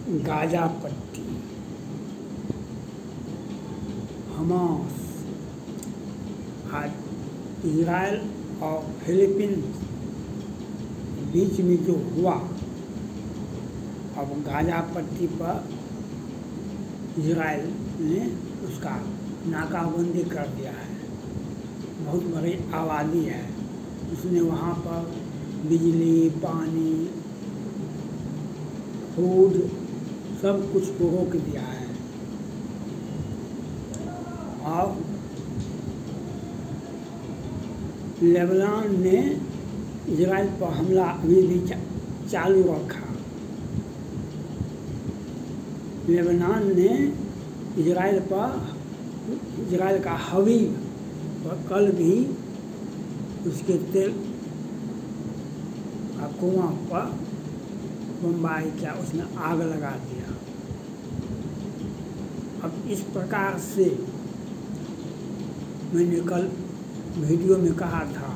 Gaza पट्टी, Hamas, आज Israel और फिलीपींस बीच में जो हुआ, अब गाजा पट्टी पर इजराइल ने उसका नाकाबंदी कर दिया है। बहुत बड़ी आबादी है, उसने वहाँ पर बिजली, पानी, फूड सब कुछ को रोक दिया है। और लेबनान ने इजराइल पर हमला अभी भी चालू रखा। लेबनान ने इजराइल का हवी और कल भी उसके तेल का कुआं पर बम्बाई किया, उसने आग लगा दिया। अब इस प्रकार से मैंने कल वीडियो में कहा था,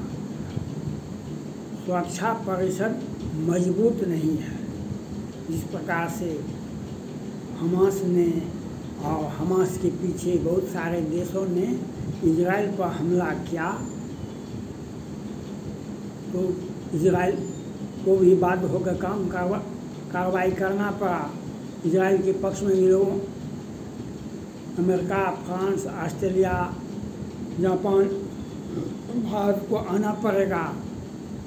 सुरक्षा परिषद मजबूत नहीं है। जिस प्रकार से हमास ने और हमास के पीछे बहुत सारे देशों ने इजराइल पर हमला किया, तो इजराइल को भी बाध्य होकर कार्रवाई करना पड़ा। इजराइल के पक्ष में भी लोगों, America, France, Australia, Japan, Bharat को आना पड़ेगा,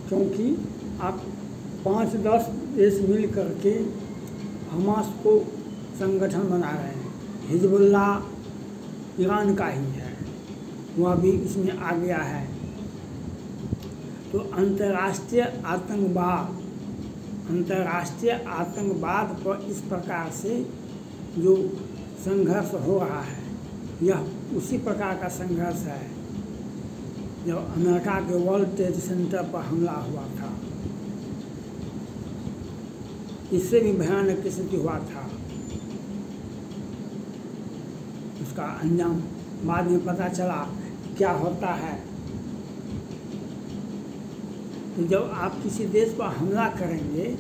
क्योंकि आप 5-10 देश मिल करके हमास को संगठन बना रहे हैं। हिजबुल्लाह ईरान का ही है, वह भी इसमें आ गया है। तो अंतर्राष्ट्रीय आतंकवाद पर इस प्रकार से जो संघर्ष हो रहा है, यह उसी प्रकार का संघर्ष है जब अमेरिका के वर्ल्ड ट्रेड सेंटर पर हमला हुआ था। इससे भी भयानक स्थिति हुआ था। उसका अंजाम बाद में पता चला क्या होता है। तो जब आप किसी देश पर हमला करेंगे,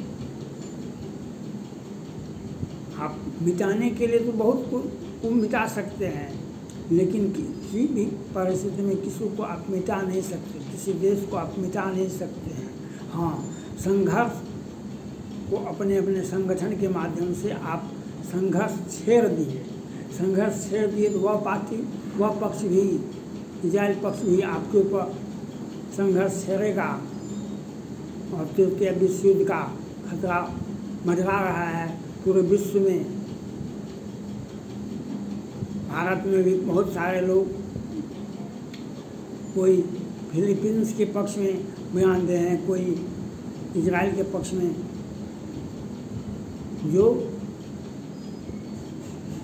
आप मिटाने के लिए तो बहुत कुछ मिटा सकते हैं, लेकिन किसी भी परिस्थिति में किसी को आप मिटा नहीं सकते, किसी देश को आप मिटा नहीं सकते हैं। हाँ, संघर्ष को अपने अपने संगठन के माध्यम से आप संघर्ष छेड़ दिए तो वह पक्ष भी, इजराइल पक्ष भी आपके ऊपर संघर्ष छेड़ेगा और तृतीय विश्व युद्ध का खतरा मंडरा रहा है पूरे विश्व में। भारत में भी बहुत सारे लोग, कोई फिलीपींस के पक्ष में बयान दे हैं, कोई इजराइल के पक्ष में। जो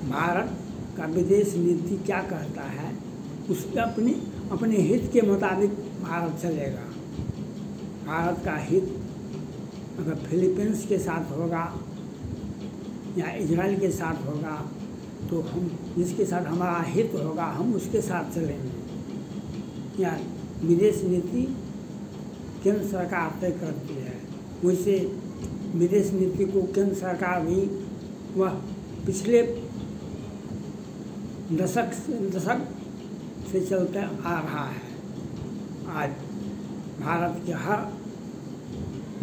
भारत का विदेश नीति क्या कहता है, उसके अपने हित के मुताबिक भारत चलेगा। भारत का हित अगर फिलीपींस के साथ होगा या इजराइल के साथ होगा, तो हम जिसके साथ हमारा हित होगा हम उसके साथ चलेंगे। या विदेश नीति केंद्र सरकार तय करती है, वैसे विदेश नीति को केंद्र सरकार भी वह पिछले दशक से चलते आ रहा है। आज भारत के हर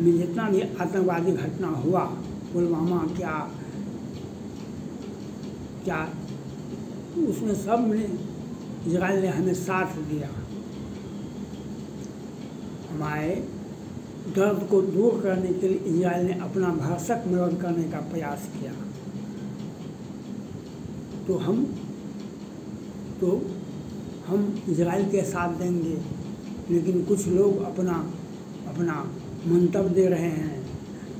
में जितना भी आतंकवादी घटना हुआ, पुलवामा क्या उसमें सब में इजराइल ने हमें साथ दिया। हमारे दर्द को दूर करने के लिए इजराइल ने अपना भरसक मदद करने का प्रयास किया। तो हम इजराइल के साथ देंगे, लेकिन कुछ लोग अपना मंतव्य दे रहे हैं।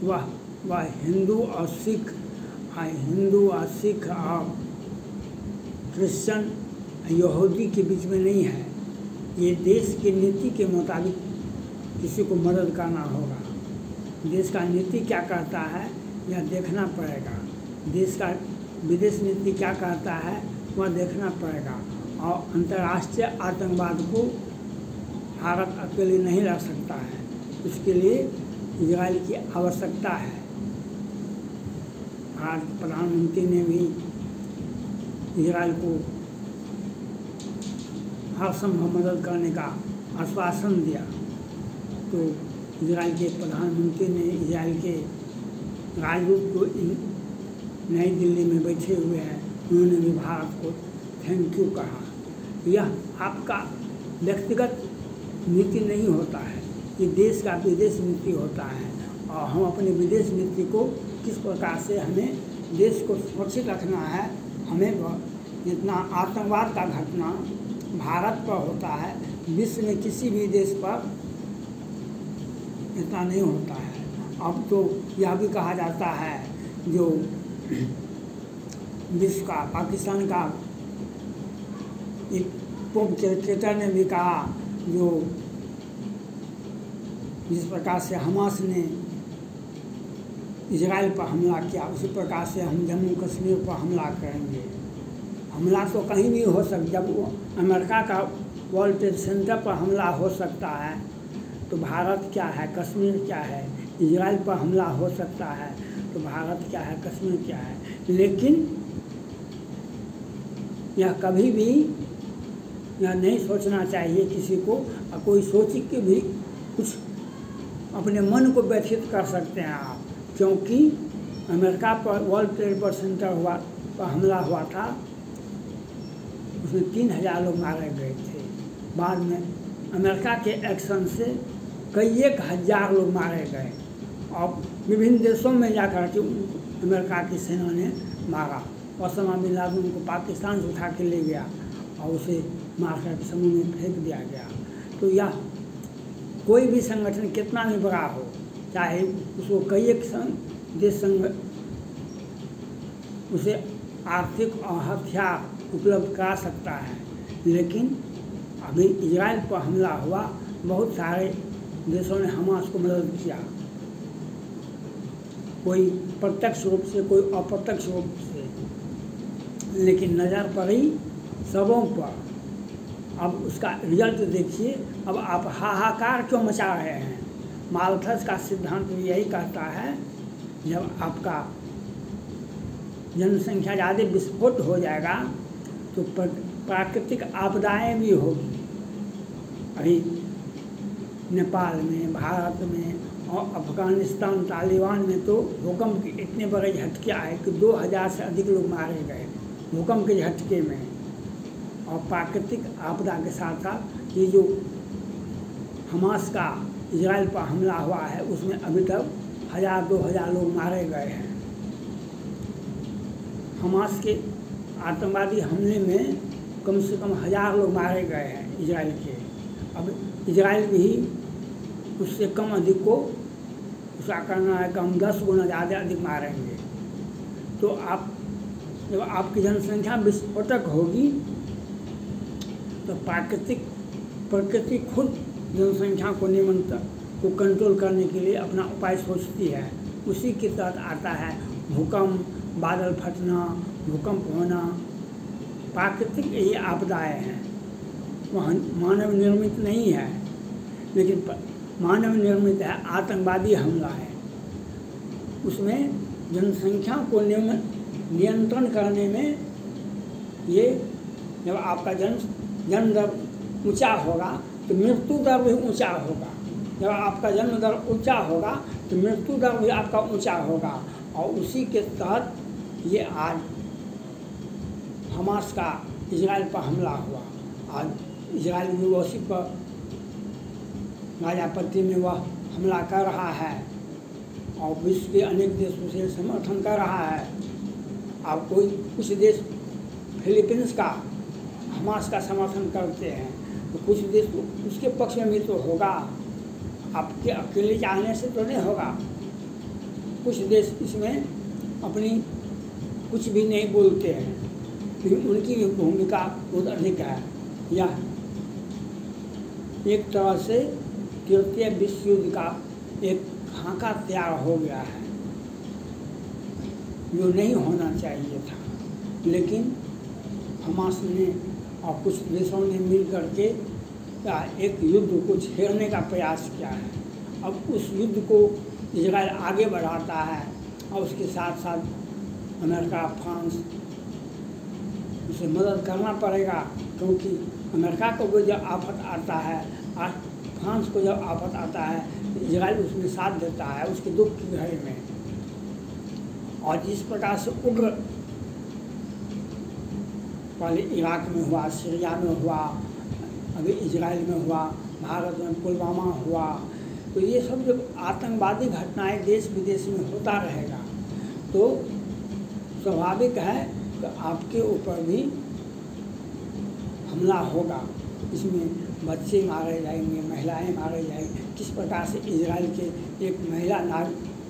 वह हिंदू और सिख और क्रिश्चियन यहूदी के बीच में नहीं है। ये देश की नीति के मुताबिक किसी को मदद करना होगा। देश का नीति क्या कहता है यह देखना पड़ेगा। देश का विदेश नीति क्या कहता है वह देखना पड़ेगा। और अंतर्राष्ट्रीय आतंकवाद को भारत अकेले नहीं रह सकता है, उसके लिए इजराइल की आवश्यकता है। भारत के प्रधानमंत्री ने भी इजराइल को हर संभव मदद करने का आश्वासन दिया। तो इजराइल के प्रधानमंत्री ने इजराइल के राजदूत को नई दिल्ली में बैठे हुए हैं, उन्होंने भी भारत को थैंक यू कहा। यह आपका व्यक्तिगत नीति नहीं होता है, ये देश का विदेश नीति होता है। और हम अपनी विदेश नीति को किस प्रकार से हमें देश को सुरक्षित रखना है, हमें जितना आतंकवाद का घटना भारत पर होता है, विश्व में किसी भी देश पर इतना नहीं होता है। अब तो यह भी कहा जाता है, जो विश्व का पाकिस्तान का एक पोप क्रिकेटर ने भी कहा, जो जिस प्रकार से हमास ने इजराइल पर हमला किया, उसी प्रकार से हम जम्मू कश्मीर पर हमला करेंगे। हमला तो कहीं भी हो सकता, जब वो अमेरिका का वर्ल्ड ट्रेड सेंटर पर हमला हो सकता है, तो भारत क्या है, कश्मीर क्या है। इजराइल पर हमला हो सकता है तो भारत क्या है, कश्मीर क्या है। लेकिन यह कभी भी यह नहीं सोचना चाहिए किसी को, और कोई सोच के भी कुछ अपने मन को व्यथित कर सकते हैं आप, क्योंकि अमेरिका पर वर्ल्ड ट्रेड सेंटर पर हमला हुआ था, उसमें 3000 लोग मारे गए थे। बाद में अमेरिका के एक्शन से कई 1000 लोग मारे गए, और विभिन्न देशों में जाकर के अमेरिका की सेना ने मारा। ओसामा बिन लादेन को पाकिस्तान से उठा के ले गया और उसे मार कर समुद्र में फेंक दिया गया। तो यह कोई भी संगठन कितना भी बड़ा हो, चाहे उसको कई देश संग उसे आर्थिक और हथियार उपलब्ध करा सकता है, लेकिन अभी इजराइल पर हमला हुआ, बहुत सारे देशों ने हमास को मदद किया, कोई प्रत्यक्ष रूप से, कोई अप्रत्यक्ष रूप से, लेकिन नज़र पड़ी सबों पर। अब उसका रिजल्ट देखिए, अब आप हाहाकार क्यों मचा रहे हैं। माल्थस का सिद्धांत यही कहता है, जब आपका जनसंख्या ज़्यादा विस्फोट हो जाएगा तो प्राकृतिक आपदाएं भी होगी। अभी नेपाल में, भारत में और अफगानिस्तान, तालिबान में तो भूकंप के इतने बड़े झटके आए कि 2000 से अधिक लोग मारे गए भूकंप के झटके में। और प्राकृतिक आपदा के साथ साथ ये जो हमास का इजराइल पर हमला हुआ है, उसमें अभी तक 1000-2000 लोग मारे गए हैं। हमास के आतंकवादी हमले में कम से कम 1000 लोग मारे गए हैं इजराइल के। अब इजराइल भी उससे कम अधिक को उसका करना है कि हम 10 गुना ज़्यादा अधिक मारेंगे। तो आप जब आपकी जनसंख्या विस्फोटक होगी तो प्रकृति खुद जनसंख्या को नियंत्रण को कंट्रोल करने के लिए अपना उपाय सोचती है। उसी के तहत आता है भूकंप, बादल फटना, भूकंप होना। प्राकृतिक ये आपदाएं हैं, वह मानव निर्मित नहीं है, लेकिन मानव निर्मित है आतंकवादी हमला है। उसमें जनसंख्या को नियंत्रण करने में ये, जब आपका जन्म दर ऊंचा होगा तो मृत्यु दर भी ऊंचा होगा। जब आपका जन्म दर ऊंचा होगा तो मृत्यु दर भी आपका ऊंचा होगा। और उसी के तहत ये आज हमास का इजराइल पर हमला हुआ। आज इजराइल भी उसी पर गाजापट्टी में वह हमला कर रहा है और विश्व के अनेक देश उसे समर्थन कर रहा है। अब कुछ देश फिलीपींस का हमास का समर्थन करते हैं, तो कुछ देश तो उसके पक्ष में भी तो होगा। आपके अकेले चाहने से तो नहीं होगा। कुछ देश इसमें अपनी कुछ भी नहीं बोलते हैं, लेकिन उनकी भी भूमिका बहुत अधिक है। यह एक तरह से तृतीय विश्व युद्ध का एक खाका तैयार हो गया है, जो नहीं होना चाहिए था। लेकिन हमास ने और कुछ देशों ने मिल करके एक युद्ध को छेड़ने का प्रयास किया है। अब उस युद्ध को इजराइल आगे बढ़ाता है और उसके साथ साथ अमेरिका, फ्रांस, उसे मदद करना पड़ेगा, क्योंकि अमेरिका को भी जब आफत आता है, फ्रांस को जब आफत आता है, तो इजराइल उसमें साथ देता है उसके दुख की घड़ी में। और जिस प्रकार से उग्र पहले इराक में हुआ, सीरिया में हुआ, अभी इजराइल में हुआ, भारत में पुलवामा हुआ, तो ये सब जब आतंकवादी घटनाएं देश विदेश में होता रहेगा तो स्वाभाविक है कि आपके ऊपर भी हमला होगा। इसमें बच्चे मारे जाएंगे, महिलाएं मारे जाएंगी। किस प्रकार से इजराइल के एक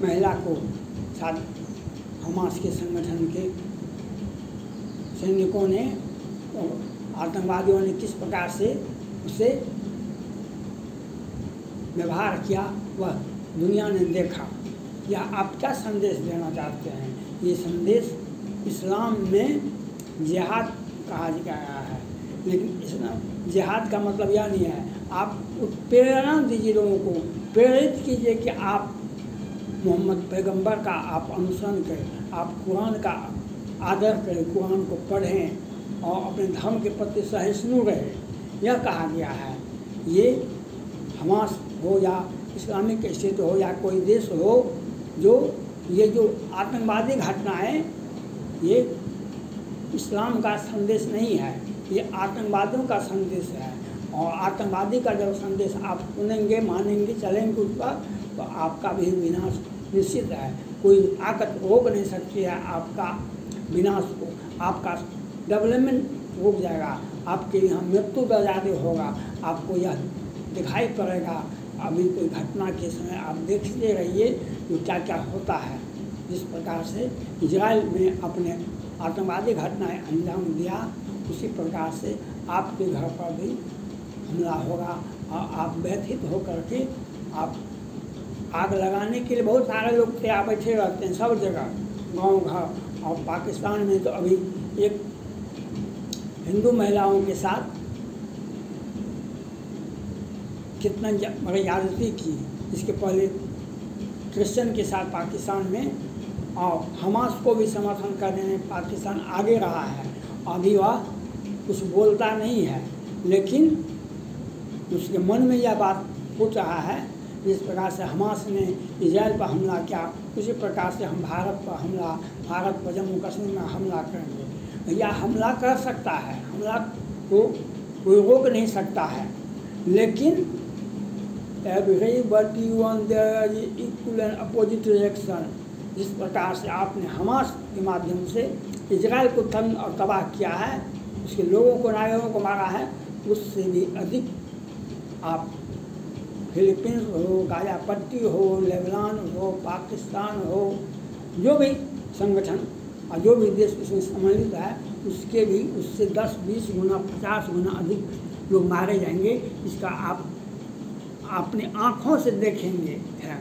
महिला को साथ हमास के संगठन के सैनिकों ने, आतंकवादियों ने किस प्रकार से उसे व्यवहार किया, वह दुनिया ने देखा। या आप क्या संदेश देना चाहते हैं? ये संदेश इस्लाम में जिहाद कहा गया है, लेकिन इस्लाम जिहाद का मतलब यह नहीं है। आप प्रेरणा दीजिए, लोगों को प्रेरित कीजिए कि आप मोहम्मद पैगंबर का आप अनुसरण करें, आप कुरान का आदर करें, कुरान को पढ़ें और अपने धर्म के प्रति सहिष्णु रहें। यह कहा गया है। ये हमास हो या इस्लामिक स्टेट हो या कोई देश हो, जो ये जो आतंकवादी घटनाएं, ये इस्लाम का संदेश नहीं है, ये आतंकवादियों का संदेश है। और आतंकवादी का जब संदेश आप सुनेंगे, मानेंगे, चलेंगे उस पर, तो आपका भी विनाश निश्चित है। कोई ताकत रोक नहीं सकती है आपका विनाश को। आपका डेवलपमेंट रुक जाएगा, आपके यहाँ मृत्यु दर ज़्यादा होगा। आपको यह दिखाई पड़ेगा। अभी कोई घटना के समय आप देखते रहिए जो क्या क्या होता है। जिस प्रकार से इजराइल में अपने आतंकवादी घटनाएं अंजाम दिया, उसी प्रकार से आपके घर पर भी हमला होगा। और आप व्यथित होकर के आप आग लगाने के लिए बहुत सारे लोग तैयार बैठे रहते हैं सब जगह, गांव घर। और पाकिस्तान में तो अभी एक हिंदू महिलाओं के साथ कितना बड़ी ज्यादती की। इसके पहले क्रिश्चियन के साथ पाकिस्तान में, और हमास को भी समर्थन करने में पाकिस्तान आगे रहा है। अभी वह कुछ बोलता नहीं है, लेकिन उसके मन में यह बात पूछ रहा है। जिस प्रकार से हमास ने इजराइल पर हमला किया, उसी प्रकार से हम भारत पर जम्मू कश्मीर में हमला करेंगे। या हमला कर सकता है, हमला को कोई रोक नहीं सकता है, लेकिन everybody on their equal and opposite reaction। जिस प्रकार से आपने हमास के माध्यम से इजराइल को तंग और तबाह किया है, उसके लोगों को, नागरिकों को मारा है, उससे भी अधिक आप फिलीपींस हो, गाजा पट्टी हो, लेबनान हो, पाकिस्तान हो, जो भी संगठन और जो भी देश उसमें सम्मिलित है, उसके भी उससे 10-20 गुना 50 गुना अधिक लोग मारे जाएंगे। इसका आप अपने आँखों से देखेंगे है।